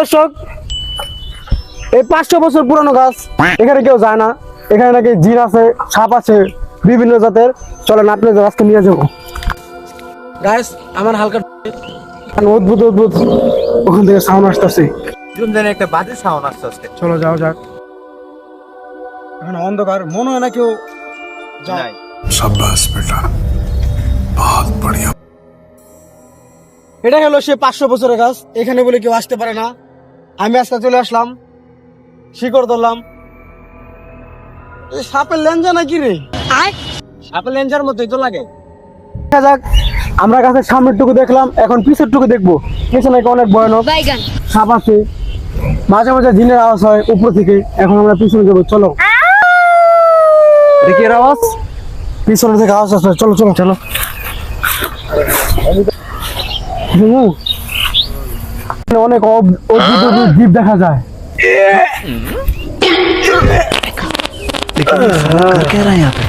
দর্শক, এই 500 বছর পুরানো গাছ, এখানে কেউ যায় না। এখানে নাকি জিন আছে, সাপ আছে, বিভিন্ন জাতের। চলেন আপনাদের গাছকে নিয়ে যাবো। গাছ আমার হালকা অদ্ভুত অদ্ভুত ওখান থেকে সাউন্ড আসতেছে। একটা বাজে সাউন্ড আসছে আজকে। চলো যাও যাক। এখানে অন্ধকার, মনে হয় না কেউ যায়। शाबाश बेटा, बहुत बढ़िया। এটা হলো সে 500 বছরের গাছ, এখানে বলে কেউ আসতে পারে না। আমি আজকে চলে আসলাম, শিকড় ধরলাম। এই সাপের লেঞ্জা নাকি রে? সাপের লেঞ্জার মতোই তো লাগে। দেখা যাক, আমরা গাছের সামনের টুকু দেখলাম, এখন পিছের টুকু দেখবো। পিছনে নাকি অনেক ভয়ানক সাপ আছে, মাঝে মাঝে জিনের আওয়াজ হয় উপর থেকে। এখন আমরা পিছনে যাবো, চলো। দেখি এর আওয়াজ, পিছনে থেকে আওয়াজ আসছে। চলো চলো চলো। অনেক অদ্ভুত জীব দেখা যায়। क्या रहा है यहाँ पे?